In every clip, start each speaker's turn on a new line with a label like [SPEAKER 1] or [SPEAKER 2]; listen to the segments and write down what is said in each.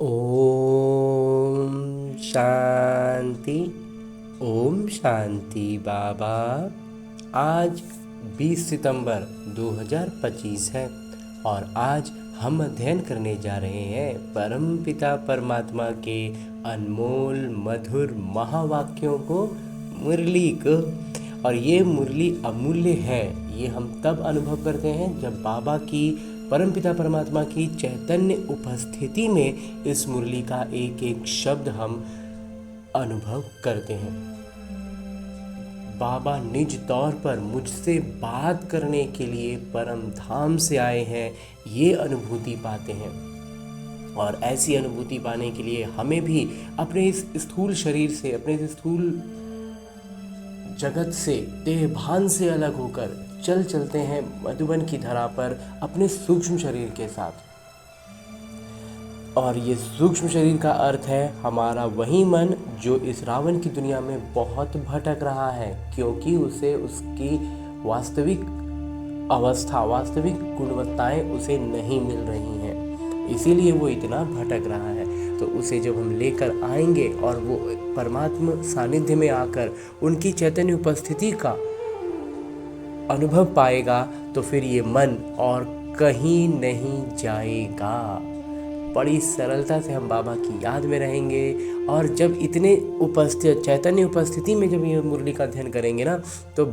[SPEAKER 1] ओम शांति। ओम शांति बाबा। आज 20 सितंबर 2025 है और आज हम अध्ययन करने जा रहे हैं परमपिता परमात्मा के अनमोल मधुर महावाक्यों को, मुरली को। और ये मुरली अमूल्य है। ये हम तब अनुभव करते हैं जब बाबा की, परमपिता परमात्मा की चैतन्य उपस्थिति में इस मुरली का एक एक शब्द हम अनुभव करते हैं। बाबा निज तौर पर मुझसे बात करने के लिए परम धाम से आए हैं, ये अनुभूति पाते हैं। और ऐसी अनुभूति पाने के लिए हमें भी अपने इस स्थूल शरीर से, अपने इस स्थूल जगत से, देहभान से अलग होकर चलते हैं मधुबन की धरा पर अपने सूक्ष्म शरीर के साथ। और ये सूक्ष्म शरीर का अर्थ है हमारा वही मन जो इस रावण की दुनिया में बहुत भटक रहा है, क्योंकि उसे उसकी वास्तविक अवस्था, वास्तविक गुणवत्ताएं उसे नहीं मिल रही हैं, इसीलिए वो इतना भटक रहा है। तो उसे जब हम लेकर आएंगे और वो परमात्मा सानिध्य में आकर उनकी चैतन्य उपस्थिति का अनुभव पाएगा, तो फिर ये मन और कहीं नहीं जाएगा। बड़ी सरलता से हम बाबा की याद में रहेंगे। और जब इतने चैतन्य उपस्थिति में जब ये मुरली का अध्ययन करेंगे ना, तो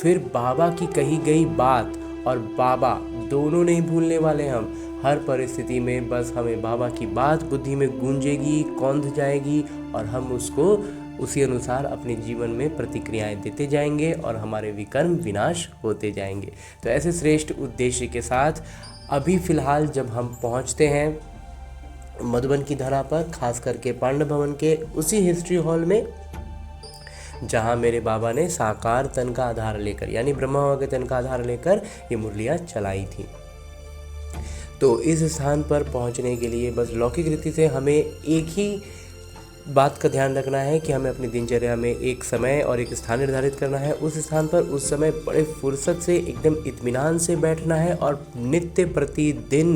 [SPEAKER 1] फिर बाबा की कही गई बात और बाबा दोनों नहीं भूलने वाले हम। हर परिस्थिति में बस हमें बाबा की बात बुद्धि में गूंजेगी, कौंध जाएगी और हम उसको उसी अनुसार अपने जीवन में प्रतिक्रियाएं देते जाएंगे और हमारे विकर्म विनाश होते जाएंगे। तो ऐसे श्रेष्ठ उद्देश्य के साथ अभी फ़िलहाल जब हम पहुंचते हैं मधुबन की धरा पर, खास करके पांडव भवन के उसी हिस्ट्री हॉल में जहां मेरे बाबा ने साकार तन का आधार लेकर, यानी ब्रह्मा बाबा के तन का आधार लेकर ये मुरलियाँ चलाई थी। तो इस स्थान पर पहुंचने के लिए बस लौकिक रीति से हमें एक ही बात का ध्यान रखना है कि हमें अपनी दिनचर्या में एक समय और एक स्थान निर्धारित करना है। उस स्थान पर उस समय बड़े फुर्सत से, एकदम इत्मीनान से बैठना है और नित्य प्रतिदिन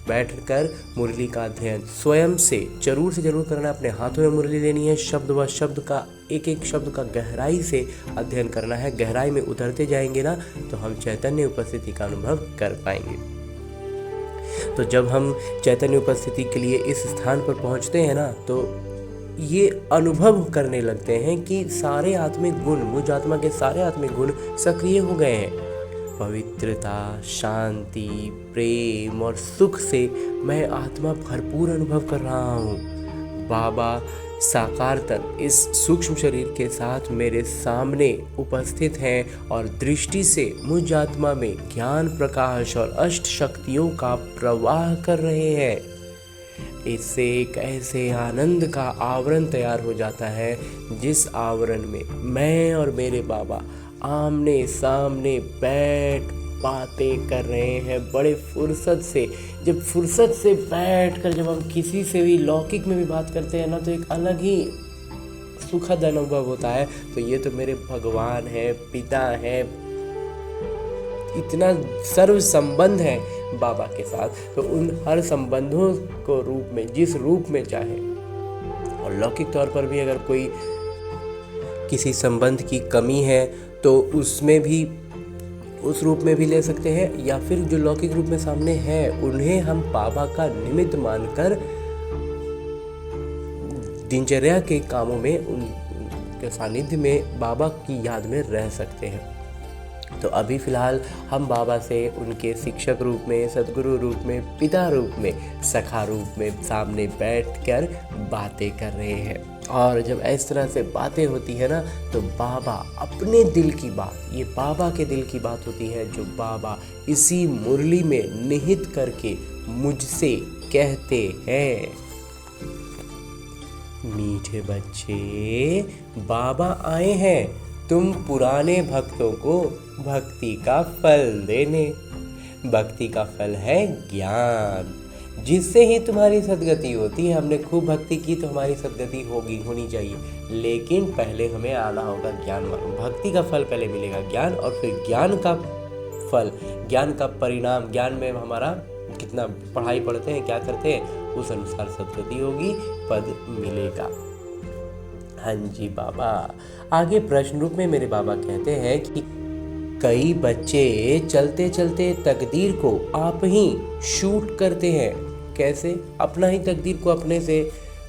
[SPEAKER 1] बैठकर मुरली का अध्ययन स्वयं से जरूर करना है। अपने हाथों में मुरली लेनी है, शब्द व शब्द का, एक एक शब्द का गहराई से अध्ययन करना है। गहराई में उतरते जाएंगे ना, तो हम चैतन्य उपस्थिति का अनुभव कर पाएंगे। तो जब हम चैतन्य उपस्थिति के लिए इस स्थान पर पहुंचते हैं ना, तो ये अनुभव करने लगते हैं कि सारे आत्मिक गुण, मुझ आत्मा के सारे आत्मिक गुण सक्रिय हो गए हैं। पवित्रता, शांति, प्रेम और सुख से मैं आत्मा भरपूर अनुभव कर रहा हूँ। बाबा साकार तन इस सूक्ष्म शरीर के साथ मेरे सामने उपस्थित हैं और दृष्टि से मुझ आत्मा में ज्ञान, प्रकाश और अष्ट शक्तियों का प्रवाह कर रहे हैं। इससे एक ऐसे आनंद का आवरण तैयार हो जाता है जिस आवरण में मैं और मेरे बाबा आमने सामने बैठ बातें कर रहे हैं बड़े फुर्सत से। जब फुर्सत से बैठकर जब हम किसी से भी लौकिक में भी बात करते हैं ना, तो एक अलग ही सुखद अनुभव होता है। तो ये तो मेरे भगवान है, पिता है, इतना सर्व संबंध है बाबा के साथ। तो उन हर संबंधों को रूप में, जिस रूप में चाहे, और लौकिक तौर पर भी अगर कोई किसी संबंध की कमी है तो उसमें भी, उस रूप में भी ले सकते हैं, या फिर जो लौकिक रूप में सामने है उन्हें हम बाबा का निमित्त मानकर दिनचर्या के कामों में उनके सानिध्य में बाबा की याद में रह सकते हैं। तो अभी फ़िलहाल हम बाबा से उनके शिक्षक रूप में, सद्गुरु रूप में, पिता रूप में, सखा रूप में सामने बैठकर बातें कर रहे हैं। और जब इस तरह से बातें होती है ना, तो बाबा अपने दिल की बात, ये बाबा के दिल की बात होती है जो बाबा इसी मुरली में निहित करके मुझसे कहते हैं। मीठे बच्चे, बाबा आए हैं तुम पुराने भक्तों को भक्ति का फल देने। भक्ति का फल है ज्ञान, जिससे ही तुम्हारी सद्गति होती है। हमने खूब भक्ति की तो हमारी सद्गति होनी चाहिए, लेकिन पहले हमें आना होगा ज्ञान मार्ग। भक्ति का फल पहले मिलेगा ज्ञान, और फिर ज्ञान का फल, ज्ञान का परिणाम, ज्ञान में हमारा कितना पढ़ाई पढ़ते हैं, क्या करते हैं, उस अनुसार सदगति होगी, पद मिलेगा। हाँ जी बाबा। आगे प्रश्न रूप में मेरे बाबा कहते हैं कि कई बच्चे चलते चलते तकदीर को आप ही शूट करते हैं। कैसे? अपना ही तकदीर को अपने से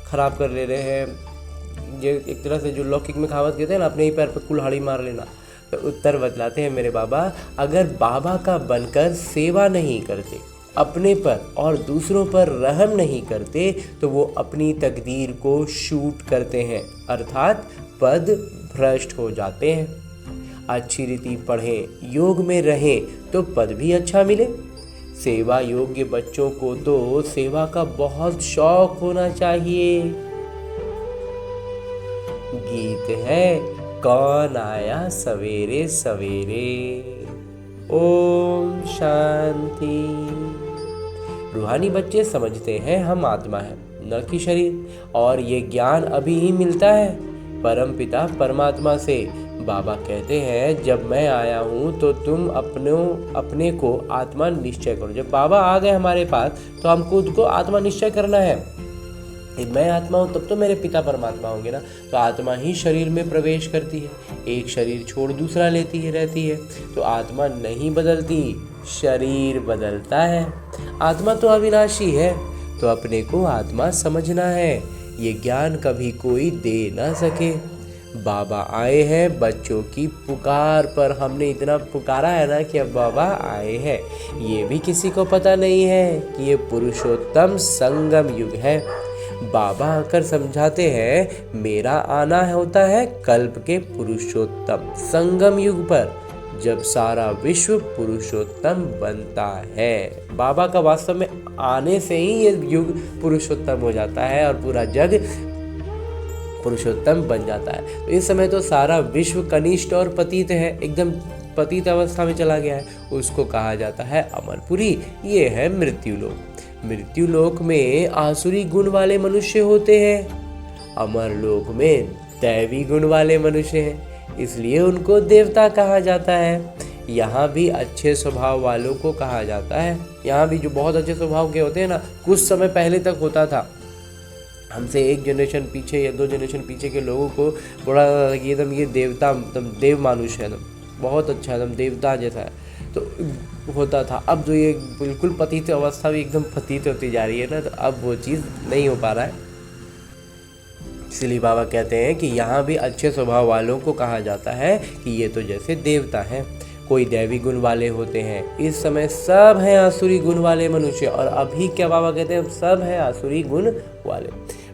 [SPEAKER 1] खराब कर ले रहे हैं। ये एक तरह से जो लौकिक में कहावत कहते हैं ना, अपने ही पैर पर कुल्हाड़ी मार लेना। तो उत्तर बतलाते हैं मेरे बाबा, अगर बाबा का बनकर सेवा नहीं करते, अपने पर और दूसरों पर रहम नहीं करते, तो वो अपनी तकदीर को शूट करते हैं, अर्थात पद भ्रष्ट हो जाते हैं। अच्छी रीति पढ़ें, योग में रहें तो पद भी अच्छा मिले। सेवा योग्य बच्चों को तो सेवा का बहुत शौक होना चाहिए। गीत है, कौन आया सवेरे सवेरे। ओम शांति। रूहानी बच्चे समझते हैं हम आत्मा है, न कि शरीर, और ये ज्ञान अभी ही मिलता है परम पिता परमात्मा से। बाबा कहते हैं, जब मैं आया हूँ तो तुम अपने को आत्मा निश्चय करो। जब बाबा आ गए हमारे पास तो हमको खुद को आत्मा निश्चय करना है। मैं आत्मा हूँ तब तो मेरे पिता परमात्मा होंगे ना। तो आत्मा ही शरीर में प्रवेश करती है, एक शरीर छोड़ दूसरा लेती है रहती है। तो आत्मा नहीं बदलती, शरीर बदलता है। आत्मा तो अविनाशी है, तो अपने को आत्मा समझना है। ये ज्ञान कभी कोई दे ना सके। बाबा आए हैं बच्चों की पुकार पर। हमने इतना पुकारा है ना कि अब बाबा आए हैं। ये भी किसी को पता नहीं है कि ये पुरुषोत्तम संगम युग है। बाबा आकर समझाते हैं, मेरा आना होता है कल्प के पुरुषोत्तम संगम युग पर, जब सारा विश्व पुरुषोत्तम बनता है। बाबा का वास्तव में आने से ही ये युग पुरुषोत्तम हो जाता है और पूरा जग पुरुषोत्तम बन जाता है। तो इस समय तो सारा विश्व कनिष्ठ और पतित है, एकदम पतित अवस्था में चला गया है। उसको कहा जाता है अमरपुरी। ये है मृत्यु लोक। मृत्यु लोक में आसुरी गुण वाले मनुष्य होते हैं, अमर लोक में दैवी गुण वाले मनुष्य हैं, इसलिए उनको देवता कहा जाता है। यहाँ भी अच्छे स्वभाव वालों को कहा जाता है। यहाँ भी जो बहुत अच्छे स्वभाव के होते हैं ना, कुछ समय पहले तक होता था। हमसे एक जनरेशन पीछे या 2 जनरेशन पीछे के लोगों को बड़ा एकदम ये देवता, एकदम देव मानुष है, एकदम बहुत अच्छा, एकदम देवता जैसा है तो होता था। अब जो ये बिल्कुल पतित अवस्था भी एकदम पतित होती जा रही है ना, तो अब वो चीज़ नहीं हो पा रहा है। इसलिए बाबा कहते हैं कि यहाँ भी अच्छे स्वभाव वालों को कहा जाता है कि ये तो जैसे देवता हैं। कोई दैवी गुण वाले होते हैं। इस समय सब हैं आसुरी गुण वाले मनुष्य। और अभी क्या बाबा कहते हैं, सब हैं आसुरी गुण वाले,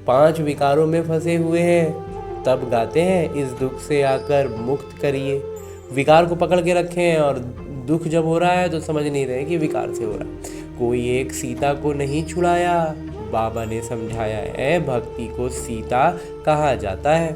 [SPEAKER 1] 5 विकारों में फंसे हुए हैं। तब गाते हैं, इस दुख से आकर मुक्त करिए। विकार को पकड़ के रखे हैं और दुख जब हो रहा है तो समझ नहीं रहे कि विकार से हो रहा है। कोई एक सीता को नहीं छुड़ाया। बाबा ने समझाया है, भक्ति को सीता कहा जाता है,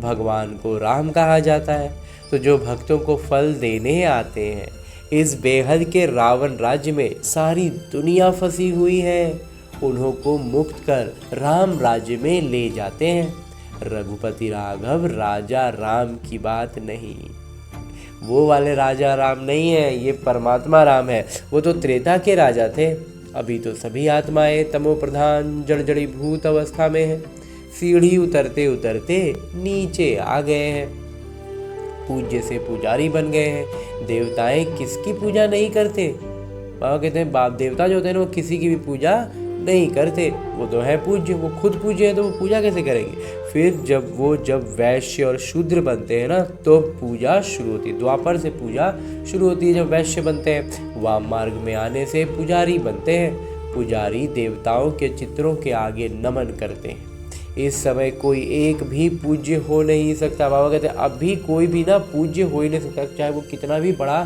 [SPEAKER 1] भगवान को राम कहा जाता है। तो जो भक्तों को फल देने आते हैं, इस बेहद के रावण राज्य में सारी दुनिया फंसी हुई है, उन्हों को मुक्त कर राम राज्य में ले जाते हैं। रघुपति राघव राजा राम की बात नहीं, वो वाले राजा राम नहीं है, ये परमात्मा राम है। वो तो त्रेता के राजा थे। अभी तो सभी आत्माएं तमो प्रधान जड़जड़ी भूत अवस्था में है। सीढ़ी उतरते उतरते नीचे आ गए हैं, पूज्य से पुजारी बन गए हैं। देवताएं किसकी पूजा नहीं करते? बाबा कहते हैं, बाप देवता जो होते हैं ना, वो किसी की भी पूजा नहीं करते। वो तो है पूज्य, वो खुद पूज्य है तो वो पूजा कैसे करेंगे? फिर जब वैश्य और शूद्र बनते हैं ना, तो पूजा शुरू होती है। द्वापर से पूजा शुरू होती है जब वैश्य बनते हैं। वाम मार्ग में आने से पुजारी बनते हैं। पुजारी देवताओं के चित्रों के आगे नमन करते हैं। इस समय कोई एक भी पूज्य हो नहीं सकता। बाबा कहते हैं, अभी कोई भी ना पूज्य हो ही नहीं सकता, चाहे वो कितना भी बड़ा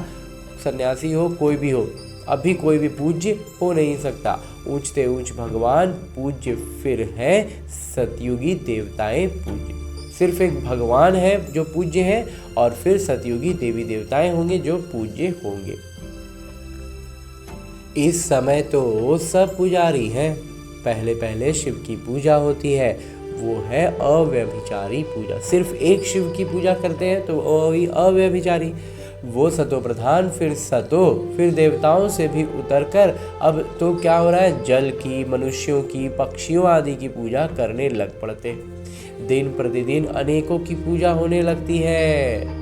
[SPEAKER 1] सन्यासी हो, कोई भी हो, अभी कोई भी पूज्य हो नहीं सकता। ऊंचते ऊंच भगवान पूज्य फिर है, सतयुगी देवताएं पूज्य। सिर्फ एक भगवान है जो पूज्य है, और फिर सतयुगी देवी देवताएं होंगे जो पूज्य होंगे। इस समय तो सब पुजारी हैं। पहले पहले शिव की पूजा होती है, वो है अव्यभिचारी पूजा। सिर्फ एक शिव की पूजा करते हैं तो वही अव्यभिचारी। वो सतो प्रधान, फिर सतो, फिर देवताओं से भी उतरकर अब तो क्या हो रहा है, जल की, मनुष्यों की, पक्षियों आदि की पूजा करने लग पड़ते। दिन प्रतिदिन अनेकों की पूजा होने लगती है।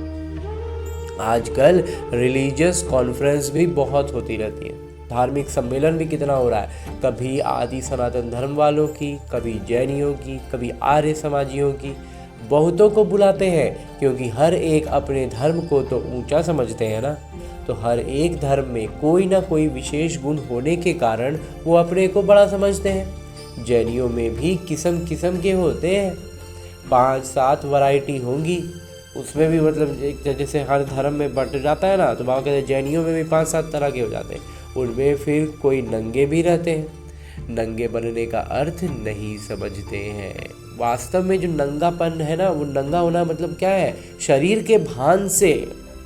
[SPEAKER 1] आजकल रिलीजियस कॉन्फ्रेंस भी बहुत होती रहती है, धार्मिक सम्मेलन भी कितना हो रहा है, कभी आदि सनातन धर्म वालों की, कभी जैनियों की, कभी आर्य समाजियों की। बहुतों को बुलाते हैं क्योंकि हर एक अपने धर्म को तो ऊंचा समझते हैं ना, तो हर एक धर्म में कोई ना कोई विशेष गुण होने के कारण वो अपने को बड़ा समझते हैं। जैनियों में भी किस्म किस्म के होते हैं, 5-7 वैरायटी होंगी, उसमें भी मतलब एक जैसे हर धर्म में बंट जाता है ना, तो बाबा कहते हैं जैनियों में भी 5-7 तरह के हो जाते हैं। उनमें फिर कोई नंगे भी रहते हैं, नंगे बनने का अर्थ नहीं समझते हैं। वास्तव में जो नंगापन है ना, वो नंगा होना मतलब क्या है, शरीर के भान से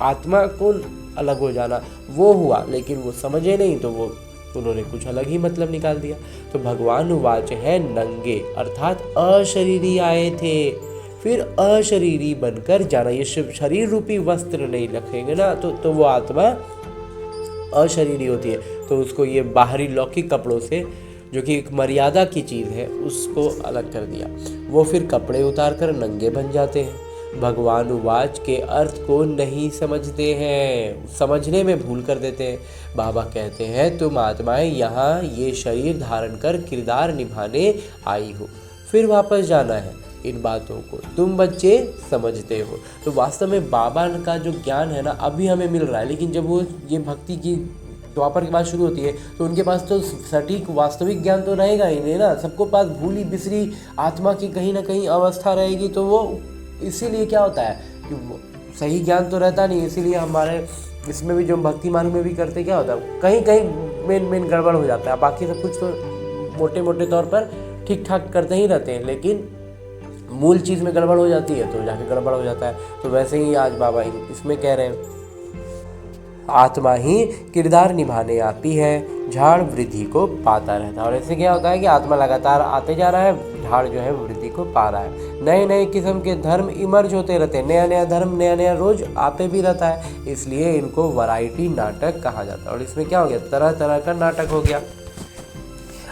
[SPEAKER 1] आत्मा को अलग हो जाना, वो हुआ, लेकिन वो समझे नहीं तो वो उन्होंने कुछ अलग ही मतलब निकाल दिया। तो भगवान वाच है नंगे अर्थात अशरीरी आए थे, फिर अशरीरी बनकर जाना। ये शरीर रूपी वस्त्र नहीं रखेंगे ना तो वो आत्मा अशरीरी होती है, तो उसको ये बाहरी लौकिक कपड़ों से, जो कि एक मर्यादा की चीज़ है, उसको अलग कर दिया। वो फिर कपड़े उतार कर नंगे बन जाते हैं। भगवान वाच के अर्थ को नहीं समझते हैं, समझने में भूल कर देते हैं। बाबा कहते हैं तुम आत्माएं यहाँ ये शरीर धारण कर किरदार निभाने आई हो, फिर वापस जाना है। इन बातों को तुम बच्चे समझते हो। तो वास्तव में बाबा का जो ज्ञान है ना, अभी हमें मिल रहा है, लेकिन जब वो ये भक्ति की द्वापर की बात शुरू होती है तो उनके पास तो सटीक वास्तविक ज्ञान तो रहेगा ही नहीं ना, सबको पास भूली बिसरी आत्मा की कहीं ना कहीं अवस्था रहेगी। तो वो इसीलिए क्या होता है कि वो सही ज्ञान तो रहता नहीं, इसीलिए हमारे इसमें भी जो भक्ति मार्ग में भी करते क्या होता है, कहीं कहीं मेन गड़बड़ हो जाता है। बाकी सब कुछ तो मोटे मोटे तौर पर ठीक ठाक करते ही रहते हैं, लेकिन मूल चीज़ में गड़बड़ हो जाती है तो जाके गड़बड़ हो जाता है। तो वैसे ही आज बाबा इसमें कह रहे हैं आत्मा ही किरदार निभाने आती है, झाड़ वृद्धि को पाता रहता है। और ऐसे क्या होता है कि आत्मा लगातार आते जा रहा है, झाड़ जो है वृद्धि को पा रहा है। नए नए किस्म के धर्म इमर्ज होते रहते हैं, नया नया धर्म नया नया रोज आते भी रहता है, इसलिए इनको वैरायटी नाटक कहा जाता है। और इसमें क्या हो गया, तरह तरह का नाटक हो गया।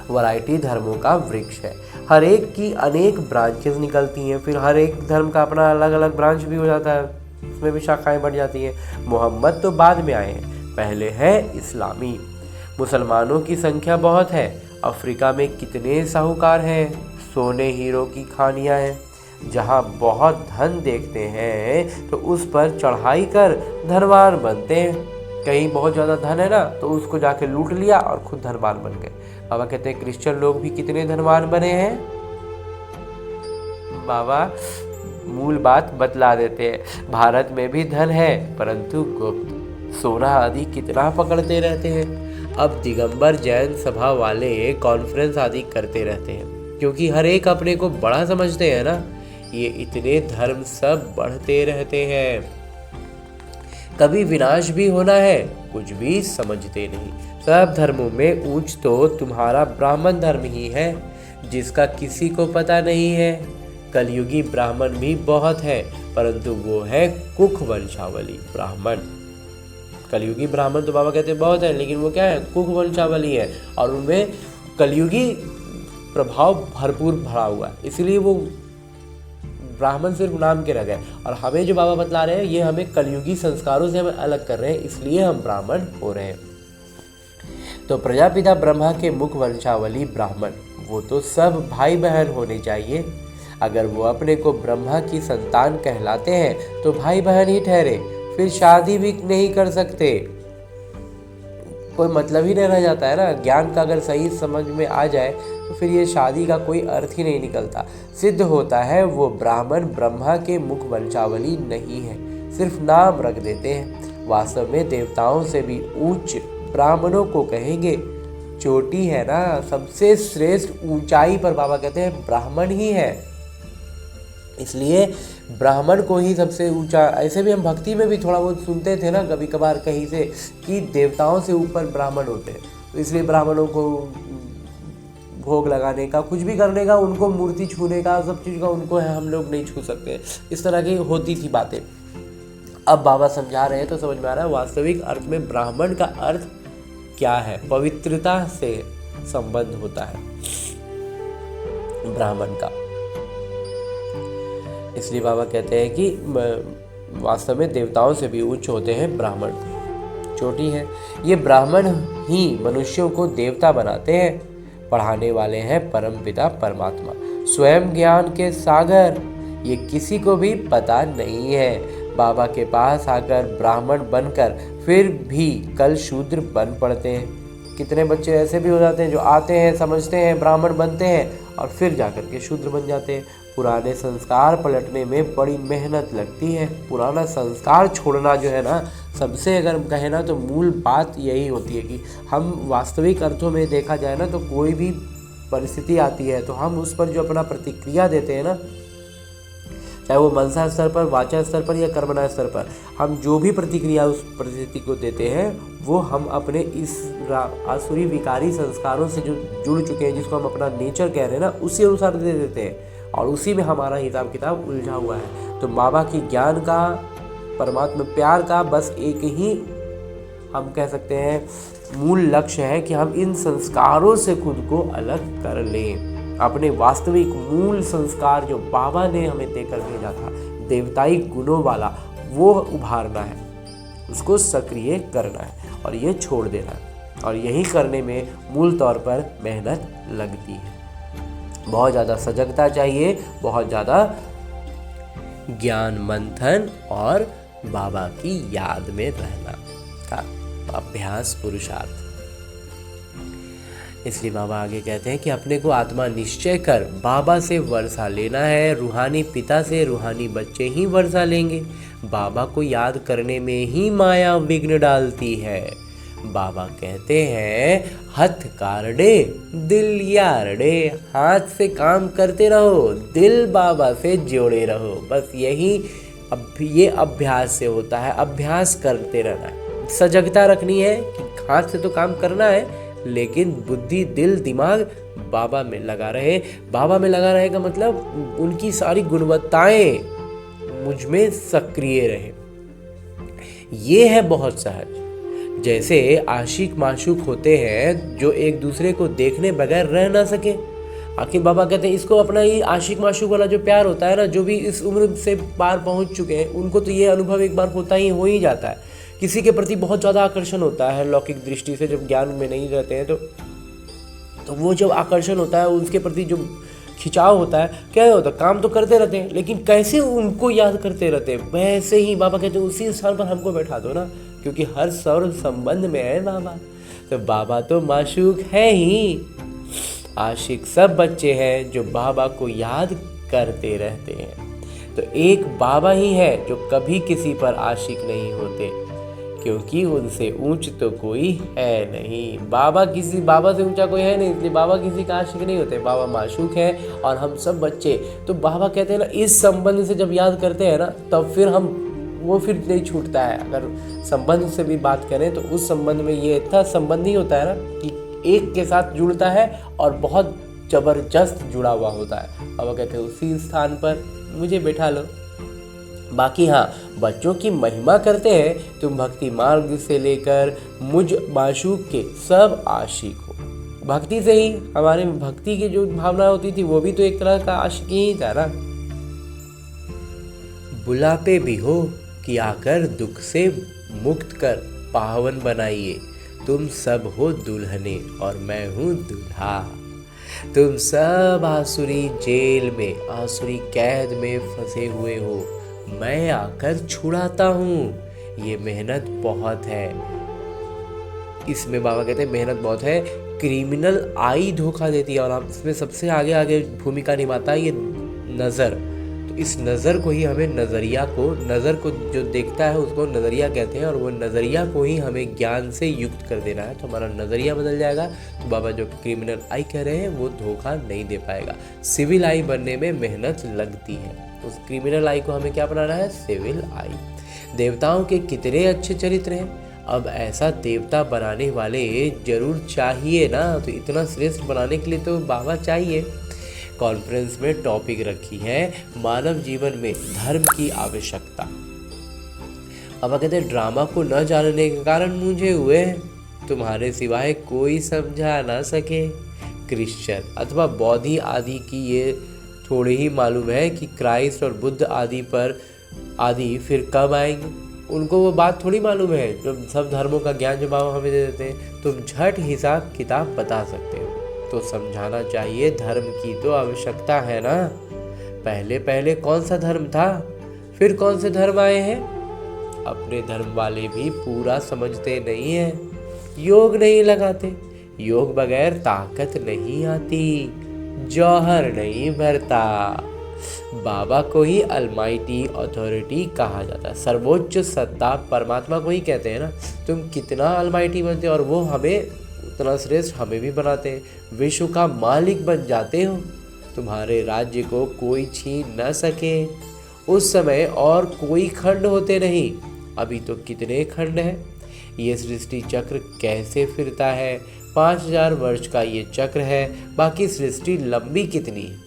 [SPEAKER 1] वैरायटी धर्मों का वृक्ष है, हर एक की अनेक ब्रांचेस निकलती हैं, फिर हर एक धर्म का अपना अलग अलग ब्रांच भी हो जाता है, उसमें भी शाखाएं बढ़ जाती हैं। मोहम्मद तो बाद में आए हैं, पहले है इस्लामी। मुसलमानों की संख्या बहुत है, अफ्रीका में कितने साहूकार हैं, सोने हीरो की खानियां हैं। जहाँ बहुत धन देखते हैं तो उस पर चढ़ाई कर धनवान बनते हैं। कहीं बहुत ज़्यादा धन है ना तो उसको जाके लूट लिया और खुद धनवान बन गए। बाबा कहते हैं क्रिश्चियन लोग भी कितने धनवान बने हैं। बाबा मूल बात बतला देते हैं, भारत में भी धन है परंतु गुप्त, सोना आदि कितना पकड़ते रहते हैं। अब दिगंबर जैन सभा वाले कॉन्फ्रेंस आदि करते रहते हैं क्योंकि हर एक अपने को बड़ा समझते हैं ना। ये इतने धर्म सब बढ़ते रहते हैं, कभी विनाश भी होना है, कुछ भी समझते नहीं। सब धर्मों में ऊंच तो तुम्हारा ब्राह्मण धर्म ही है जिसका किसी को पता नहीं है। कलयुगी ब्राह्मण भी बहुत है परंतु वो है कुख वंशावली ब्राह्मण। कलयुगी ब्राह्मण तो बाबा कहते हैं बहुत है, लेकिन वो क्या है, कुख वंशावली है और उनमें कलयुगी प्रभाव भरपूर भरा हुआ है, इसलिए वो ब्राह्मण सिर्फ नाम के रह गए। और हमें जो बाबा बतला रहे हैं ये हमें कलयुगी संस्कारों से हमें अलग कर रहे हैं, इसलिए हम ब्राह्मण हो रहे हैं। तो प्रजापिता ब्रह्मा के मुख वंशावली ब्राह्मण, वो तो सब भाई बहन होने चाहिए। अगर वो अपने को ब्रह्मा की संतान कहलाते हैं तो भाई बहन ही ठहरे, फिर शादी भी नहीं कर सकते, कोई मतलब ही नहीं रह जाता है ना। ज्ञान का अगर सही समझ में आ जाए तो फिर ये शादी का कोई अर्थ ही नहीं निकलता। सिद्ध होता है वो ब्राह्मण ब्रह्मा के मुख वंशावली नहीं है, सिर्फ नाम रख देते हैं। वास्तव में देवताओं से भी ऊंच ब्राह्मणों को कहेंगे। चोटी है ना, सबसे श्रेष्ठ ऊंचाई पर बाबा कहते हैं ब्राह्मण ही है, इसलिए ब्राह्मण को ही सबसे ऊंचा। ऐसे भी हम भक्ति में भी थोड़ा बहुत सुनते थे ना कभी कभार कहीं से कि देवताओं से ऊपर ब्राह्मण होते हैं, तो इसलिए ब्राह्मणों को भोग लगाने का, कुछ भी करने का, उनको मूर्ति छूने का, सब चीज़ का उनको है, हम लोग नहीं छू सकते। इस तरह की होती थी बातें। अब बाबा समझा रहे हैं तो समझ में आ रहा है वास्तविक अर्थ में ब्राह्मण का अर्थ क्या है। पवित्रता से संबंध होता है ब्राह्मण का। इसलिए बाबा कहते हैं कि वास्तव में देवताओं से भी उच्च होते हैं ब्राह्मण, चोटी है। ये ब्राह्मण ही मनुष्यों को देवता बनाते हैं। पढ़ाने वाले हैं परमपिता परमात्मा, स्वयं ज्ञान के सागर। ये किसी को भी पता नहीं है। बाबा के पास आकर ब्राह्मण बनकर फिर भी कल शूद्र बन पड़ते हैं। कितने बच्चे ऐसे भी हो जाते हैं जो आते हैं, समझते हैं, ब्राह्मण बनते हैं और फिर जाकर के शूद्र बन जाते हैं। पुराने संस्कार पलटने में बड़ी मेहनत लगती है। पुराना संस्कार छोड़ना जो है ना, सबसे अगर कहें ना तो मूल बात यही होती है कि हम वास्तविक अर्थों में देखा जाए ना तो कोई भी परिस्थिति आती है तो हम उस पर जो अपना प्रतिक्रिया देते हैं ना, चाहे वो मनसा स्तर पर, वाचा स्तर पर या कर्मणा स्तर पर, हम जो भी प्रतिक्रिया उस परिस्थिति को देते हैं वो हम अपने इस आसुरी विकारी संस्कारों से जो जुड़ चुके हैं, जिसको हम अपना नेचर कह रहे हैं ना, उसी अनुसार दे देते हैं और उसी में हमारा हिसाब किताब उलझा हुआ है। तो बाबा की ज्ञान का, परमात्मा प्यार का बस एक ही हम कह सकते हैं मूल लक्ष्य है कि हम इन संस्कारों से खुद को अलग कर लें। अपने वास्तविक मूल संस्कार जो बाबा ने हमें देकर भेजा था, देवताई गुणों वाला, वो उभारना है, उसको सक्रिय करना है और ये छोड़ देना है। और यही करने में मूल तौर पर मेहनत लगती है। बहुत ज़्यादा सजगता चाहिए, बहुत ज़्यादा ज्ञान मंथन और बाबा की याद में रहना का अभ्यास, पुरुषार्थ। इसलिए बाबा आगे कहते हैं कि अपने को आत्मा निश्चय कर बाबा से वर्षा लेना है। रूहानी पिता से रूहानी बच्चे ही वर्षा लेंगे। बाबा को याद करने में ही माया विघ्न डालती है। बाबा कहते हैं हथ कारडे दिल यारडे, हाथ से काम करते रहो, दिल बाबा से जोड़े रहो। बस यही ये अभ्यास से होता है, अभ्यास करते रहना है। सजगता रखनी है कि हाथ से तो काम करना है लेकिन बुद्धि, दिल, दिमाग बाबा में लगा रहे। बाबा में लगा रहेगा मतलब उनकी सारी गुणवत्ताएं मुझ में सक्रिय रहे। ये है बहुत सहज। जैसे आशिक माशूक होते हैं जो एक दूसरे को देखने बगैर रह ना सके। आखिर बाबा कहते हैं इसको अपना ये आशिक माशूक वाला जो प्यार होता है ना, जो भी इस उम्र से पार पहुंच चुके हैं उनको तो ये अनुभव एक बार होता ही हो ही जाता है। किसी के प्रति बहुत ज़्यादा आकर्षण होता है लौकिक दृष्टि से, जब ज्ञान में नहीं रहते हैं तो वो जब आकर्षण होता है, उसके प्रति जो खिंचाव होता है, क्या होता है, काम तो करते रहते हैं लेकिन कैसे उनको याद करते रहते हैं। वैसे ही बाबा कहते हैं उसी स्थान पर हमको बैठा दो ना, क्योंकि हर सर्व संबंध में है बाबा। तो बाबा तो माशूक है ही। आशिक सब बच्चे हैं जो बाबा को याद करते रहते हैं। तो एक बाबा ही है जो कभी किसी पर आशिक नहीं होते, क्योंकि उनसे ऊंच तो कोई है नहीं। बाबा से ऊंचा कोई है नहीं, इसलिए बाबा किसी का आशिक नहीं होते। बाबा माशूक है और हम सब बच्चे। तो बाबा कहते हैं ना, इस संबंध से जब याद करते हैं ना तब फिर हम वो फिर नहीं छूटता है। अगर संबंध से भी बात करें तो उस संबंध में ये इतना संबंध नहीं होता है ना कि एक के साथ जुड़ता है और बहुत जबरदस्त जुड़ा हुआ होता है। बाबा कहते हैं उसी स्थान पर मुझे बैठा लो। बाकी हाँ, बच्चों की महिमा करते हैं, तुम भक्ति मार्ग से लेकर मुझ माशूक के सब आशिक हो। भक्ति से ही हमारे भक्ति की जो भावना होती थी वो भी तो एक तरह का आशिक ही था ना। बुलापे भी हो कि आकर दुख से मुक्त कर पावन बनाइए। तुम सब हो दुल्हने और मैं हूँ दूल्हा। तुम सब आसुरी जेल में, आसुरी कैद में फंसे हुए हो, मैं आकर छुड़ाता हूँ। ये मेहनत बहुत है। इसमें बाबा कहते हैं मेहनत बहुत है। क्रिमिनल आई धोखा देती है और आप इसमें सबसे आगे भूमिका निभाता है ये नज़र। तो इस नज़र को ही हमें नज़र को जो देखता है उसको नज़रिया कहते हैं और वो नज़रिया को ही हमें ज्ञान से युक्त कर देना है। तो हमारा नज़रिया बदल जाएगा। तो बाबा जो क्रिमिनल आई कह रहे हैं वो धोखा नहीं दे पाएगा। सिविल आई बनने में मेहनत लगती है। उस क्रिमिनल आई को हमें क्या बनाना है? सिविल आई। देवताओं के कितने अच्छे चरित्र हैं। अब ऐसा देवता बनाने वाले जरूर चाहिए ना। तो इतना श्रेष्ठ बनाने के लिए तो बाबा चाहिए। कॉन्फ्रेंस में टॉपिक रखी है मानव जीवन में धर्म की आवश्यकता। अब कहते हैं ड्रामा को न जानने के कारण मुझे हुए हैं, तुम्हारे सिवाय कोई समझा ना सके। क्रिश्चियन अथवा बौद्धि आदि की ये थोड़े ही मालूम है कि क्राइस्ट और बुद्ध आदि फिर कब आएंगे। उनको वो बात थोड़ी मालूम है। जब सब धर्मों का ज्ञान जो बाबा हमें दे देते हैं, तुम झट हिसाब किताब बता सकते हो। तो समझाना चाहिए, धर्म की तो आवश्यकता है ना। पहले पहले कौन सा धर्म था, फिर कौन से धर्म आए हैं। अपने धर्म वाले भी पूरा समझते नहीं है, योग नहीं लगाते। योग बगैर ताकत नहीं आती, जौहर नहीं भरता। बाबा को ही अलमाइटी अथॉरिटी कहा जाता है, सर्वोच्च सत्ता परमात्मा को ही कहते हैं ना। तुम कितना अलमाइटी बनते हो और वो हमें उतना श्रेष्ठ हमें भी बनाते हैं। विश्व का मालिक बन जाते हो, तुम्हारे राज्य को कोई छीन न सके। उस समय और कोई खंड होते नहीं, अभी तो कितने खंड हैं। ये सृष्टि चक्र कैसे फिरता है, 5000 वर्ष का ये चक्र है। बाकी सृष्टि लंबी कितनी है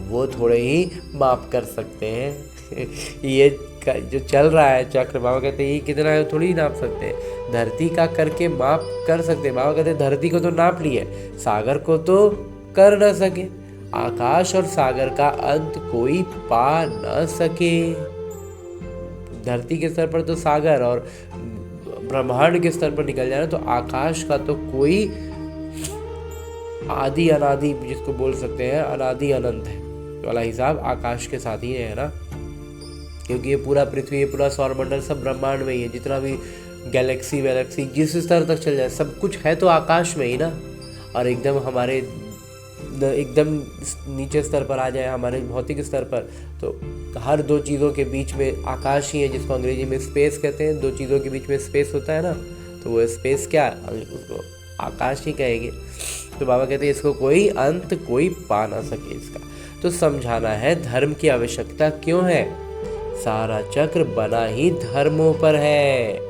[SPEAKER 1] वो थोड़े ही माप कर सकते हैं। ये जो चल रहा है चक्र, बाबा कहते हैं ये कितना है थोड़ी नाप सकते हैं। धरती का करके माप कर सकते हैं। बाबा कहते हैं धरती को तो नाप लिया, सागर को तो कर न सके। आकाश और सागर का अंत कोई पा न सके। धरती के स्तर पर तो सागर और ब्रह्मांड के स्तर पर निकल जाए तो आकाश का तो कोई आदि अनादि जिसको बोल सकते हैं अनादि अनंत है वाला हिसाब आकाश के साथ ही है ना। क्योंकि ये पूरा पृथ्वी, ये पूरा सौरमंडल सब ब्रह्मांड में ही है। जितना भी गैलेक्सी वैलेक्सी जिस स्तर तक चल जाए सब कुछ है तो आकाश में ही ना। और एकदम हमारे एकदम नीचे स्तर पर आ जाए, हमारे भौतिक स्तर पर, तो हर दो चीज़ों के बीच में आकाश ही है, जिसको अंग्रेजी में स्पेस कहते हैं। दो चीज़ों के बीच में स्पेस होता है ना, तो वो स्पेस क्या है, उसको आकाश ही कहेंगे। तो बाबा कहते हैं इसको कोई अंत कोई पा ना सके इसका। तो समझाना है धर्म की आवश्यकता क्यों है। सारा चक्र बना ही धर्मों पर है।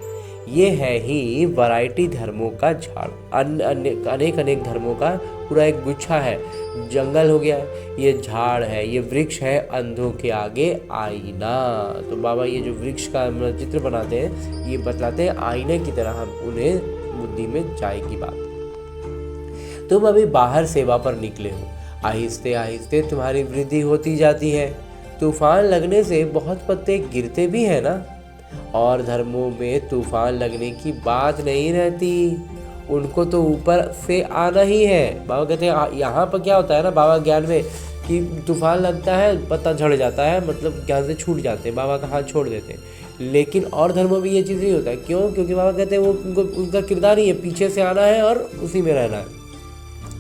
[SPEAKER 1] ये है ही वैरायटी धर्मों का झाड़, अनेक अनेक धर्मों का पूरा एक गुच्छा है। जंगल हो गया, ये झाड़ है, ये वृक्ष है, अंधों के आगे आईना। तो बाबा ये जो वृक्ष का चित्र बनाते हैं, ये बतलाते हैं आईने की तरह हम उन्हें बुद्धि में जाएगी बात। तुम अभी बाहर सेवा पर निकले हो, आहिस्ते आहिस्ते तुम्हारी वृद्धि होती जाती है। तूफान लगने से बहुत पत्ते गिरते भी हैं ना। और धर्मों में तूफान लगने की बात नहीं रहती, उनको तो ऊपर से आना ही है। बाबा कहते हैं यहाँ पर क्या होता है ना बाबा ज्ञान में, कि तूफान लगता है पत्ता झड़ जाता है, मतलब ज्ञान से छूट जाते हैं, बाबा का हाथ छोड़ देते हैं। लेकिन और धर्मों में ये चीज़ नहीं होता है। क्यों? क्योंकि बाबा कहते हैं वो उनका किरदार ही है, पीछे से आना है और उसी में रहना है।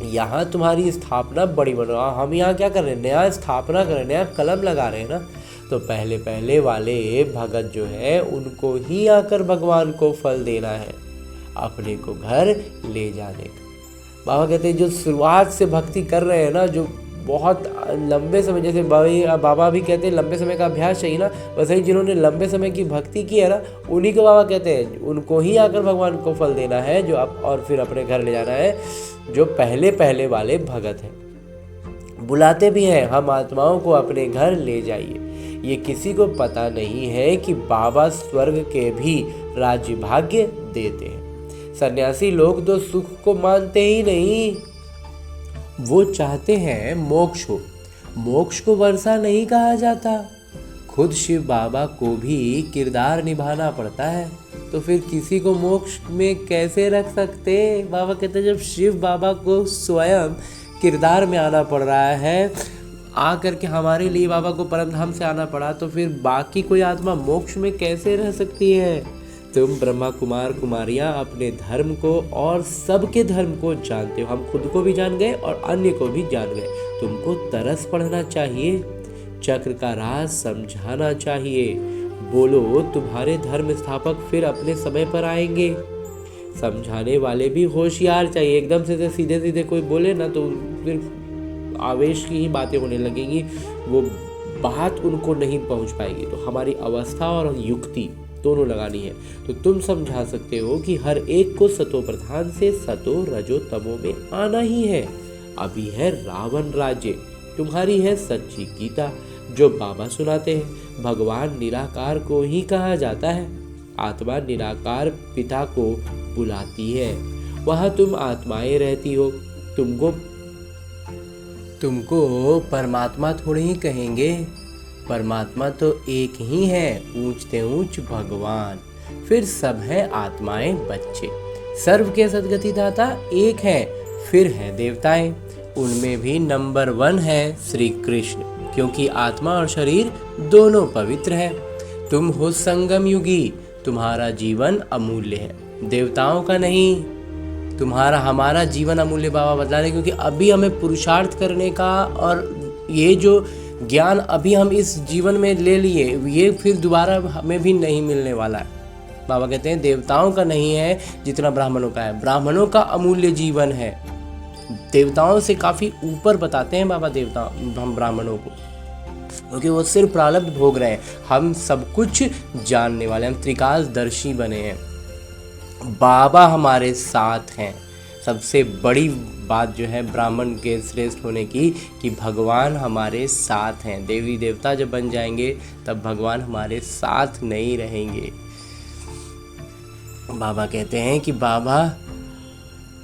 [SPEAKER 1] यहाँ तुम्हारी स्थापना बड़ी बन रहा। हम यहाँ क्या कर रहे हैं, नया स्थापना कर रहे हैं, नया कलम लगा रहे हैं ना। तो पहले पहले वाले भगत जो है उनको ही आकर भगवान को फल देना है, अपने को घर ले जाने का। बाबा कहते हैं जो शुरुआत से भक्ति कर रहे हैं ना, जो बहुत लंबे समय, जैसे बाबा भी कहते हैं लंबे समय का अभ्यास चाहिए ना, वैसे ही जिन्होंने लंबे समय की भक्ति की है ना, उन्हीं को बाबा कहते हैं उनको ही आकर भगवान को फल देना है, जो आप और फिर अपने घर ले जाना है, जो पहले पहले वाले भगत हैं। बुलाते भी हैं, हम आत्माओं को अपने घर ले जाइए। ये किसी को पता नहीं है कि बाबा स्वर्ग के भी राज्य भाग्य देते हैं। सन्यासी लोग तो सुख को मानते ही नहीं, वो चाहते हैं मोक्ष हो। मोक्ष को वर्षा नहीं कहा जाता। खुद शिव बाबा को भी किरदार निभाना पड़ता है, तो फिर किसी को मोक्ष में कैसे रख सकते। बाबा कहते हैं जब शिव बाबा को स्वयं किरदार में आना पड़ रहा है, आ करके हमारे लिए बाबा को परम धाम से आना पड़ा, तो फिर बाकी कोई आत्मा मोक्ष में कैसे रह सकती है। तुम ब्रह्मा कुमार कुमारियाँ अपने धर्म को और सबके धर्म को जानते हो। हम खुद को भी जान गए और अन्य को भी जान गए। तुमको तरस पढ़ना चाहिए, चक्र का राज समझाना चाहिए। बोलो तुम्हारे धर्म स्थापक फिर अपने समय पर आएंगे। समझाने वाले भी होशियार चाहिए। एकदम से सीधे सीधे कोई बोले ना तो फिर आवेश की ही बातें होने लगेंगी, वो बात उनको नहीं पहुंच पाएगी। तो हमारी अवस्था और युक्ति दोनों लगानी है। तो तुम समझा सकते हो कि हर एक को सतो प्रधान से सतो रजो तमो में आना ही है। अभी है रावण राज्य, तुम्हारी है सच्ची गीता। जो बाबा सुनाते हैं। भगवान निराकार को ही कहा जाता है। आत्मा निराकार पिता को बुलाती है। वहाँ तुम आत्माएं रहती हो। तुमको परमात्मा थोड़े ही कहेंगे। परमात्मा तो एक ही है, ऊंचते ऊंच भगवान। फिर सब है आत्माएं बच्चे। सर्व के सद्गति दाता एक है। फिर है देवताएं, उनमें भी नंबर 1 है श्री कृष्ण, क्योंकि आत्मा और शरीर दोनों पवित्र है। तुम हो संगम युगी, तुम्हारा जीवन अमूल्य है, देवताओं का नहीं। हमारा जीवन अमूल्य बाबा बतला रहे, क्योंकि अभी हमें पुरुषार्थ करने का, और ये जो ज्ञान अभी हम इस जीवन में ले लिए, ये फिर दोबारा हमें भी नहीं मिलने वाला है। बाबा कहते हैं देवताओं का नहीं है जितना ब्राह्मणों का है। ब्राह्मणों का अमूल्य जीवन है। देवताओं से काफ़ी ऊपर बताते हैं बाबा हम ब्राह्मणों को, क्योंकि वो सिर्फ प्रारब्ध भोग रहे हैं। हम सब कुछ जानने वाले, हम त्रिकालदर्शी बने हैं। बाबा हमारे साथ हैं। सबसे बड़ी बात जो है ब्राह्मण के श्रेष्ठ होने की, कि भगवान हमारे साथ हैं। देवी देवता जब बन जाएंगे तब भगवान हमारे साथ नहीं रहेंगे। बाबा कहते हैं कि बाबा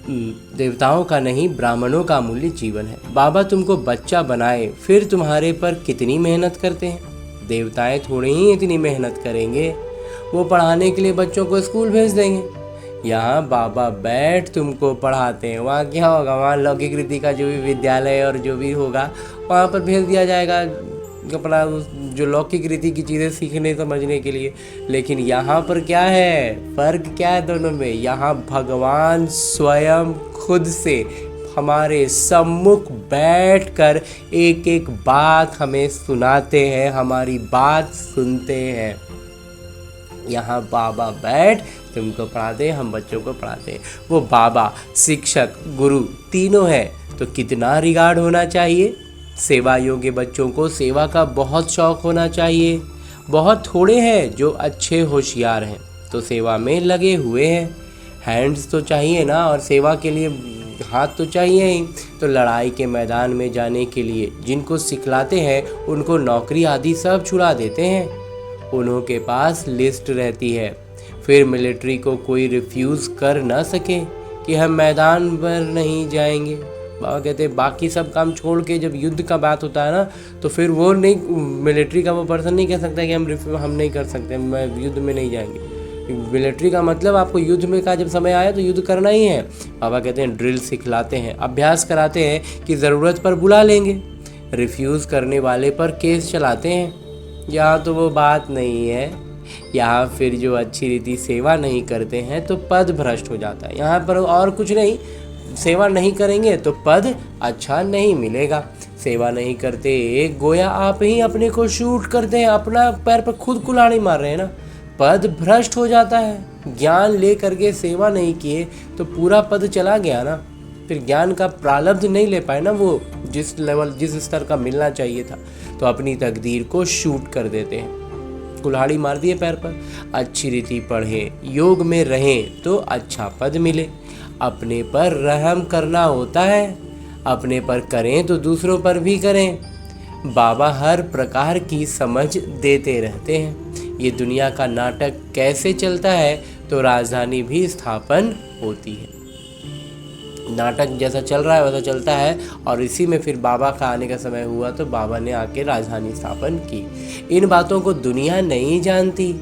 [SPEAKER 1] देवताओं का नहीं, ब्राह्मणों का अमूल्य जीवन है। बाबा तुमको बच्चा बनाए, फिर तुम्हारे पर कितनी मेहनत करते हैं। देवताएं थोड़ी ही इतनी मेहनत करेंगे। वो पढ़ाने के लिए बच्चों को स्कूल भेज देंगे। यहाँ बाबा बैठ तुमको पढ़ाते हैं। वहाँ क्या होगा, वहाँ लौकिक रीति का जो भी विद्यालय और जो भी होगा वहाँ पर भेज दिया जाएगा अपना जो लौकिक रीति की चीज़ें सीखने समझने के लिए। लेकिन यहाँ पर क्या है, फर्क क्या है दोनों में। यहाँ भगवान स्वयं खुद से हमारे सम्मुख बैठकर एक एक बात हमें सुनाते हैं, हमारी बात सुनते हैं। यहाँ बाबा बैठ तुमको पढ़ाते हैं, हम बच्चों को पढ़ाते हैं। वो बाबा, शिक्षक, गुरु तीनों हैं, तो कितना रिगार्ड होना चाहिए। सेवा योग्य बच्चों को सेवा का बहुत शौक़ होना चाहिए। बहुत थोड़े हैं जो अच्छे होशियार हैं, तो सेवा में लगे हुए हैं। हैंड्स तो चाहिए ना, और सेवा के लिए हाथ तो चाहिए ही। तो लड़ाई के मैदान में जाने के लिए जिनको सिखलाते हैं उनको नौकरी आदि सब छुड़ा देते हैं। उन्हों के पास लिस्ट रहती है। फिर मिलिट्री को कोई रिफ्यूज़ कर ना सके कि हम मैदान पर नहीं जाएंगे। बाबा कहते हैं बाकी सब काम छोड़ के जब युद्ध का बात होता है ना, तो फिर वो नहीं, मिलिट्री का वो पर्सन नहीं कह सकता कि हम नहीं कर सकते, मैं युद्ध में नहीं जाएंगे। मिलिट्री का मतलब आपको युद्ध में का जब समय आया तो युद्ध करना ही है। बाबा कहते हैं ड्रिल सिखलाते हैं, अभ्यास कराते हैं कि ज़रूरत पर बुला लेंगे। रिफ्यूज़ करने वाले पर केस चलाते हैं। यहाँ तो वो बात नहीं है। यहाँ फिर जो अच्छी रीति सेवा नहीं करते हैं तो पद भ्रष्ट हो जाता है। यहाँ पर और कुछ नहीं, सेवा नहीं करेंगे तो पद अच्छा नहीं मिलेगा। सेवा नहीं करते गोया आप ही अपने को शूट करते हैं, अपना पैर पर खुद कुल्हाड़ी मार रहे हैं ना। पद भ्रष्ट हो जाता है। ज्ञान ले करके सेवा नहीं किए तो पूरा पद चला गया ना। फिर ज्ञान का प्रारब्ध नहीं ले पाए ना, वो जिस लेवल जिस स्तर का मिलना चाहिए था, तो अपनी तकदीर को शूट कर देते हैं, कुल्हाड़ी मार दिए पैर पर। अच्छी रीति पढ़ें, योग में रहें तो अच्छा पद मिले। अपने पर रहम करना होता है, अपने पर करें तो दूसरों पर भी करें। बाबा हर प्रकार की समझ देते रहते हैं। ये दुनिया का नाटक कैसे चलता है तो राजधानी भी स्थापन होती है। नाटक जैसा चल रहा है वैसा चलता है, और इसी में फिर बाबा का आने का समय हुआ तो बाबा ने आके राजधानी स्थापन की। इन बातों को दुनिया नहीं जानती।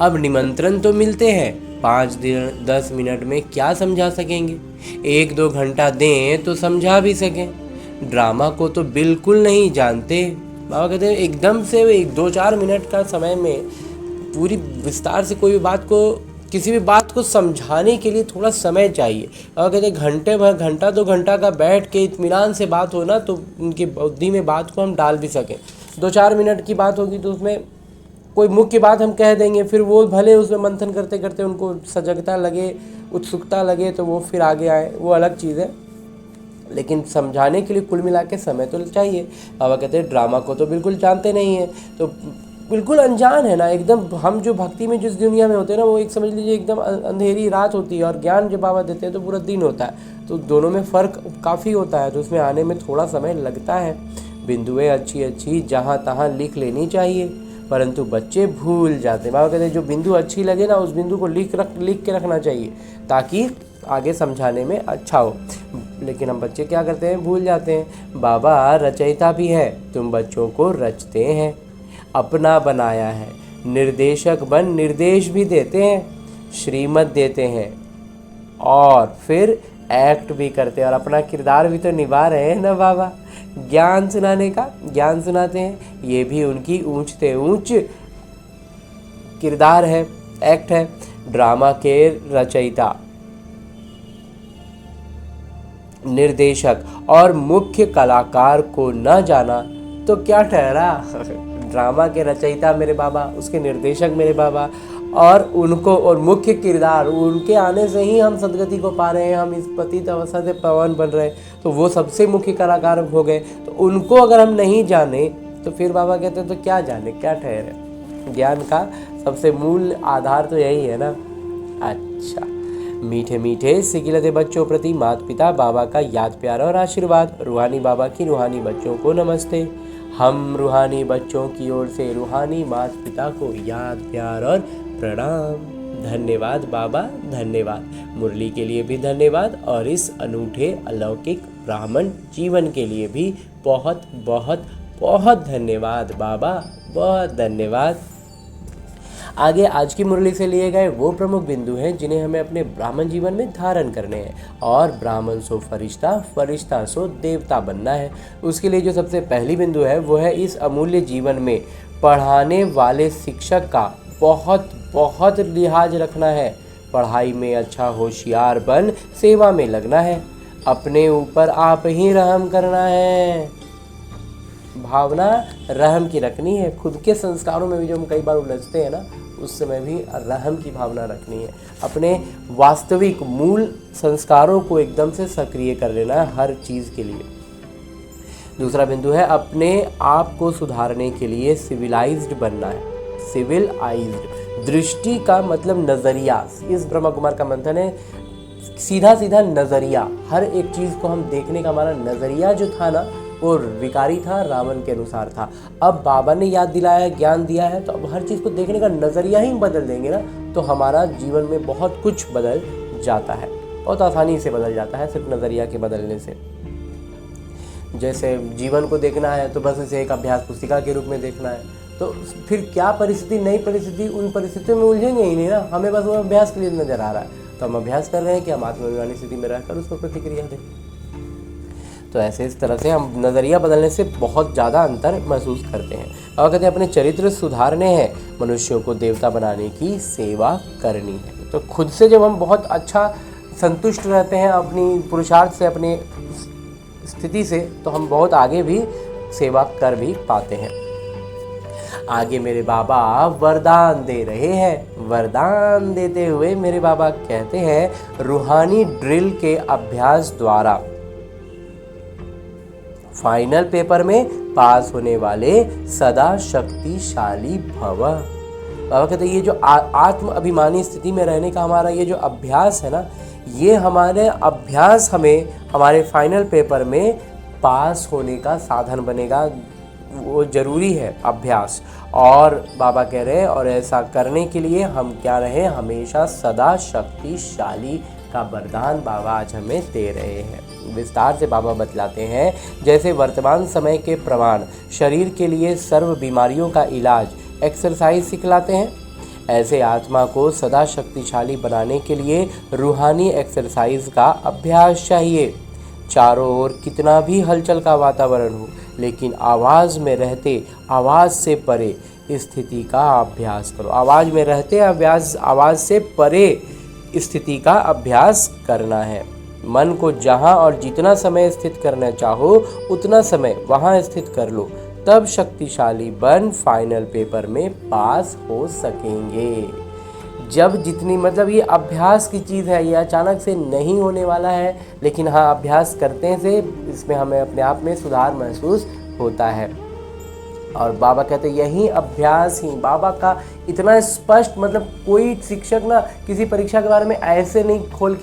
[SPEAKER 1] अब निमंत्रण तो मिलते हैं, 5-10 मिनट में क्या समझा सकेंगे। 1-2 घंटा दें तो समझा भी सकें। ड्रामा को तो बिल्कुल नहीं जानते। बाबा कहते हैं एकदम से 1-2-4 मिनट का समय में पूरी विस्तार से कोई भी बात को, किसी भी बात को समझाने के लिए थोड़ा समय चाहिए। और कहते घंटे भर, घंटा 2 घंटा का बैठ के इत्मीनान से बात हो ना, तो उनकी बुद्धि में बात को हम डाल भी सकें। 2-4 मिनट की बात होगी तो उसमें कोई मुख्य बात हम कह देंगे, फिर वो भले उसमें मंथन करते करते उनको सजगता लगे, उत्सुकता लगे तो वो फिर आगे आए, वो अलग चीज़ है। लेकिन समझाने के लिए कुल मिला के समय तो चाहिए। बाबा कहते हैं ड्रामा को तो बिल्कुल जानते नहीं हैं, तो बिल्कुल अनजान है ना एकदम। हम जो भक्ति में जिस दुनिया में होते हैं ना, वो एक समझ लीजिए एकदम अंधेरी रात होती है, और ज्ञान जब बाबा देते हैं तो पूरा दिन होता है। तो दोनों में फ़र्क काफ़ी होता है, तो उसमें आने में थोड़ा समय लगता है। बिंदुएं अच्छी अच्छी जहाँ तहाँ लिख लेनी चाहिए, परंतु बच्चे भूल जाते हैं। बाबा कहते हैं जो बिंदु अच्छी लगे ना उस बिंदु को लिख के रखना चाहिए ताकि आगे समझाने में अच्छा हो। लेकिन हम बच्चे क्या करते हैं, भूल जाते हैं। बाबा रचयिता भी है, तुम बच्चों को रचते हैं, अपना बनाया है, निर्देशक बन निर्देश भी देते हैं, श्रीमत देते हैं और फिर एक्ट भी करते हैं और अपना किरदार भी तो निभा रहे हैं ना बाबा। ज्ञान सुनाने का ज्ञान सुनाते हैं, ये भी उनकी ऊंच से ऊंच किरदार है, एक्ट है। ड्रामा के रचयिता, निर्देशक और मुख्य कलाकार को न जाना तो क्या ठहरा। ड्रामा के रचयिता मेरे बाबा, उसके निर्देशक मेरे बाबा, और उनको और मुख्य किरदार उनके आने से ही हम सदगति को पा रहे हैं, हम इस पतित अवस्था से पावन बन रहे हैं। तो वो सबसे मुख्य कलाकार हो गए, तो उनको अगर हम नहीं जाने तो फिर बाबा कहते हैं तो क्या जाने, क्या ठहरे। ज्ञान का सबसे मूल आधार तो यही है ना। अच्छा, मीठे मीठे सिकिलते बच्चों प्रति माता पिता बाबा का याद प्यार और आशीर्वाद। रूहानी बाबा की रूहानी बच्चों को नमस्ते। हम रूहानी बच्चों की ओर से रूहानी माता पिता को याद प्यार और प्रणाम। धन्यवाद बाबा, धन्यवाद। मुरली के लिए भी धन्यवाद और इस अनूठे अलौकिक ब्राह्मण जीवन के लिए भी बहुत बहुत बहुत धन्यवाद बाबा, बहुत धन्यवाद। आगे आज की मुरली से लिए गए वो प्रमुख बिंदु हैं जिन्हें हमें अपने ब्राह्मण जीवन में धारण करने हैं और ब्राह्मण सो फरिश्ता, फरिश्ता सो देवता बनना है। उसके लिए जो सबसे पहली बिंदु है वो है इस अमूल्य जीवन में पढ़ाने वाले शिक्षक का बहुत बहुत लिहाज रखना है। पढ़ाई में अच्छा होशियार बन सेवा में लगना है, अपने ऊपर आप ही रहम करना है। भावना रहम की रखनी है, खुद के संस्कारों में भी जो हम कई बार उलझते हैं ना उस समय भी रहम की भावना रखनी है। अपने वास्तविक मूल संस्कारों को एकदम से सक्रिय कर लेना है हर चीज़ के लिए। दूसरा बिंदु है अपने आप को सुधारने के लिए सिविलाइज्ड बनना है। सिविलाइज्ड, दृष्टि का मतलब नज़रिया। इस ब्रह्मा कुमार का मंथन है सीधा सीधा नज़रिया। हर एक चीज़ को हम देखने का हमारा नज़रिया जो था ना वो विकारी था, रावण के अनुसार था। अब बाबा ने याद दिलाया है, ज्ञान दिया है, तो अब हर चीज़ को देखने का नज़रिया ही बदल देंगे ना तो हमारा जीवन में बहुत कुछ बदल जाता है, बहुत आसानी से बदल जाता है सिर्फ नज़रिया के बदलने से। जैसे जीवन को देखना है तो बस इसे एक अभ्यास पुस्तिका के रूप में देखना है, तो फिर क्या परिस्थिति, नई परिस्थिति, उन परिस्थितियों में उलझेंगे ही नहीं ना, हमें बस वो अभ्यास के लिए नज़र आ रहा है। तो हम अभ्यास कर रहे हैं कि हम आत्माभिमानी स्थिति में रहकर उस पर प्रतिक्रिया दें। तो ऐसे इस तरह से हम नज़रिया बदलने से बहुत ज़्यादा अंतर महसूस करते हैं। और कहते हैं अपने चरित्र सुधारने हैं, मनुष्यों को देवता बनाने की सेवा करनी है। तो खुद से जब हम बहुत अच्छा संतुष्ट रहते हैं अपनी पुरुषार्थ से, अपनी स्थिति से, तो हम बहुत आगे भी सेवा कर भी पाते हैं। आगे मेरे बाबा वरदान दे रहे हैं। वरदान देते हुए मेरे बाबा कहते हैं रूहानी ड्रिल के अभ्यास द्वारा फाइनल पेपर में पास होने वाले सदा शक्तिशाली भव। बाबा कहते हैं ये जो आत्म अभिमानी स्थिति में रहने का हमारा ये जो अभ्यास है ना, ये हमारे अभ्यास हमें हमारे फाइनल पेपर में पास होने का साधन बनेगा। वो ज़रूरी है अभ्यास। और बाबा कह रहे हैं और ऐसा करने के लिए हम क्या रहे, हमेशा सदा शक्तिशाली का वरदान बाबा आज हमें दे रहे हैं। विस्तार से बाबा बतलाते हैं जैसे वर्तमान समय के प्रमाण शरीर के लिए सर्व बीमारियों का इलाज एक्सरसाइज सिखलाते हैं, ऐसे आत्मा को सदा शक्तिशाली बनाने के लिए रूहानी एक्सरसाइज का अभ्यास चाहिए। चारों ओर कितना भी हलचल का वातावरण हो, लेकिन आवाज़ में रहते आवाज़ से परे स्थिति का अभ्यास करो। आवाज़ में रहते आवाज़ से परे स्थिति का अभ्यास करना है। मन को जहाँ और जितना समय स्थित करना चाहो उतना समय वहाँ स्थित कर लो, तब शक्तिशाली बन फाइनल पेपर में पास हो सकेंगे। जब जितनी मतलब ये अभ्यास की चीज़ है, ये अचानक से नहीं होने वाला है, लेकिन हाँ अभ्यास करते से इसमें हमें अपने आप में सुधार महसूस होता है। और बाबा कहते हैं यही अभ्यास ही बाबा का इतना स्पष्ट, मतलब कोई शिक्षक ना किसी परीक्षा के बारे में ऐसे नहीं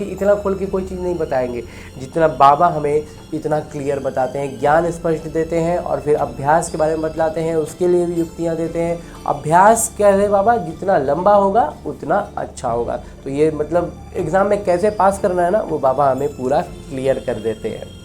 [SPEAKER 1] इतना खोल के कोई चीज़ नहीं बताएंगे जितना बाबा हमें इतना क्लियर बताते हैं, ज्ञान स्पष्ट देते हैं और फिर अभ्यास के बारे में बतलाते हैं, उसके लिए भी युक्तियाँ देते हैं। अभ्यास क्या है बाबा, जितना लंबा होगा उतना अच्छा होगा। तो ये मतलब एग्ज़ाम में कैसे पास करना है ना, वो बाबा हमें पूरा क्लियर कर देते हैं।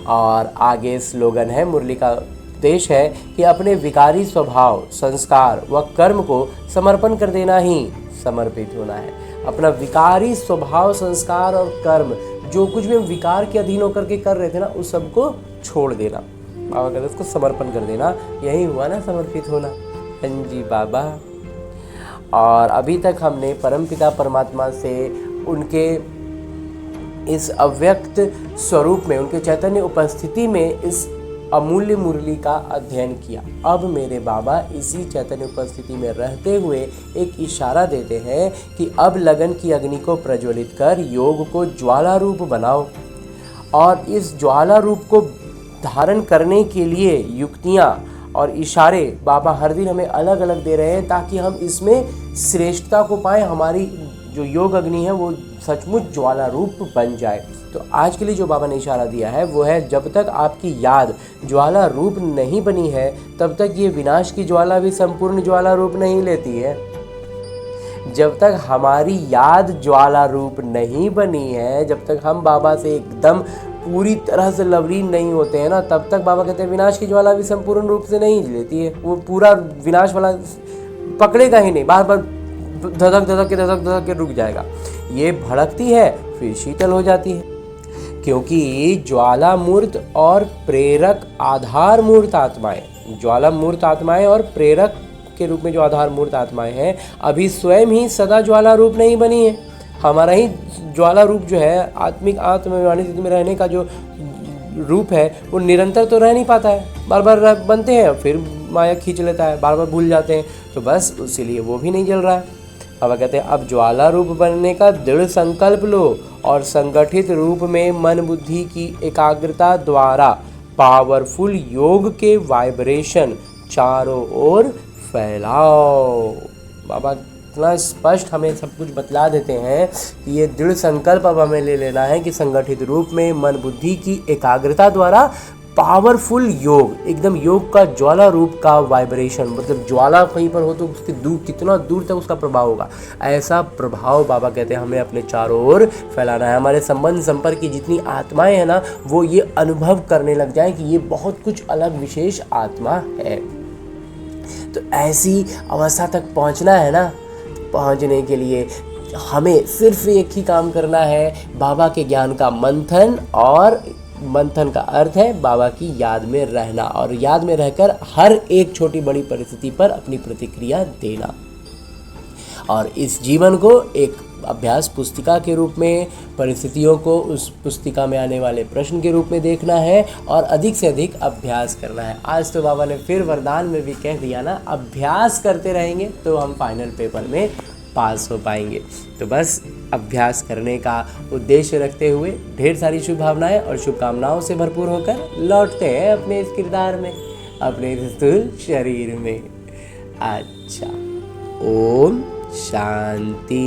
[SPEAKER 1] और आगे स्लोगन है, मुरली का उद्देश है कि अपने विकारी स्वभाव, संस्कार व कर्म को समर्पण कर देना ही समर्पित होना है। अपना विकारी स्वभाव, संस्कार और कर्म, जो कुछ भी हम विकार के अधीन होकर के कर रहे थे ना, उस सबको छोड़ देना। बाबा कहते उसको समर्पण कर देना, यही हुआ ना समर्पित होना। हाँ जी बाबा। और अभी तक हमने परमपिता परमात्मा से उनके इस अव्यक्त स्वरूप में, उनके चैतन्य उपस्थिति में इस अमूल्य मुरली का अध्ययन किया। अब मेरे बाबा इसी चैतन्य उपस्थिति में रहते हुए एक इशारा देते हैं कि अब लगन की अग्नि को प्रज्वलित कर योग को ज्वाला रूप बनाओ। और इस ज्वाला रूप को धारण करने के लिए युक्तियाँ और इशारे बाबा हर दिन हमें अलग अलग दे रहे हैं, ताकि हम इसमें श्रेष्ठता को पाएँ, हमारी जो योग अग्नि है वो सचमुच ज्वाला रूप बन जाए। तो आज के लिए जो बाबा ने इशारा दिया है वो है, जब तक आपकी याद ज्वाला रूप नहीं बनी है तब तक ये विनाश की ज्वाला भी संपूर्ण ज्वाला रूप नहीं लेती है। जब तक हमारी याद ज्वाला रूप नहीं बनी है, जब तक हम बाबा से एकदम पूरी तरह से लवलीन नहीं होते हैं ना, तब तक बाबा कहते हैं विनाश की ज्वाला भी संपूर्ण रूप से नहीं लेती है। वो पूरा विनाश वाला पकड़ेगा ही नहीं, बार बार धधक के रुक जाएगा। ये भड़कती है फिर शीतल हो जाती है, क्योंकि ज्वाला मूर्त और प्रेरक आधार मूर्त आत्माएं, ज्वाला मूर्त आत्माएं और प्रेरक के रूप में जो आधार मूर्त आत्माएं हैं, अभी स्वयं ही सदा ज्वाला रूप नहीं बनी है। हमारा ही ज्वाला रूप जो है, आत्मिक आत्माभिमानी स्थिति में रहने का जो रूप है, वो निरंतर तो रह नहीं पाता है, बार बार बनते हैं फिर माया खींच लेता है, बार बार भूल जाते हैं, तो बस इसीलिए वो भी नहीं जल रहा है। बाबा कहते हैं अब ज्वाला रूप बनने का दृढ़ संकल्प लो और संगठित रूप में मन बुद्धि की एकाग्रता द्वारा पावरफुल योग के वाइब्रेशन चारों ओर फैलाओ। बाबा इतना स्पष्ट हमें सब कुछ बतला देते हैं कि ये दृढ़ संकल्प अब हमें ले लेना है कि संगठित रूप में मन बुद्धि की एकाग्रता द्वारा पावरफुल योग, एकदम योग का ज्वाला रूप का वाइब्रेशन, मतलब ज्वाला कहीं पर हो तो उसके दूर, कितना दूर तक उसका प्रभाव होगा, ऐसा प्रभाव बाबा कहते हैं हमें अपने चारों ओर फैलाना है। हमारे संबंध संपर्क की जितनी आत्माएं हैं ना, वो ये अनुभव करने लग जाए कि ये बहुत कुछ अलग विशेष आत्मा है। तो ऐसी अवस्था तक पहुंचना है ना, पहुंचने के लिए हमें सिर्फ एक ही काम करना है, बाबा के ज्ञान का मंथन, और मंथन का अर्थ है बाबा की याद में रहना, और याद में रहकर हर एक छोटी बड़ी परिस्थिति पर अपनी प्रतिक्रिया देना, और इस जीवन को एक अभ्यास पुस्तिका के रूप में, परिस्थितियों को उस पुस्तिका में आने वाले प्रश्न के रूप में देखना है और अधिक से अधिक अभ्यास करना है। आज तो बाबा ने फिर वरदान में भी कह दिया ना, अभ्यास करते रहेंगे तो हम फाइनल पेपर में पास हो पाएंगे। तो बस अभ्यास करने का उद्देश्य रखते हुए ढेर सारी शुभकामनाएं और शुभकामनाओं से भरपूर होकर लौटते हैं अपने इस किरदार में, अपने स्थूल शरीर में। अच्छा, ओम शांति।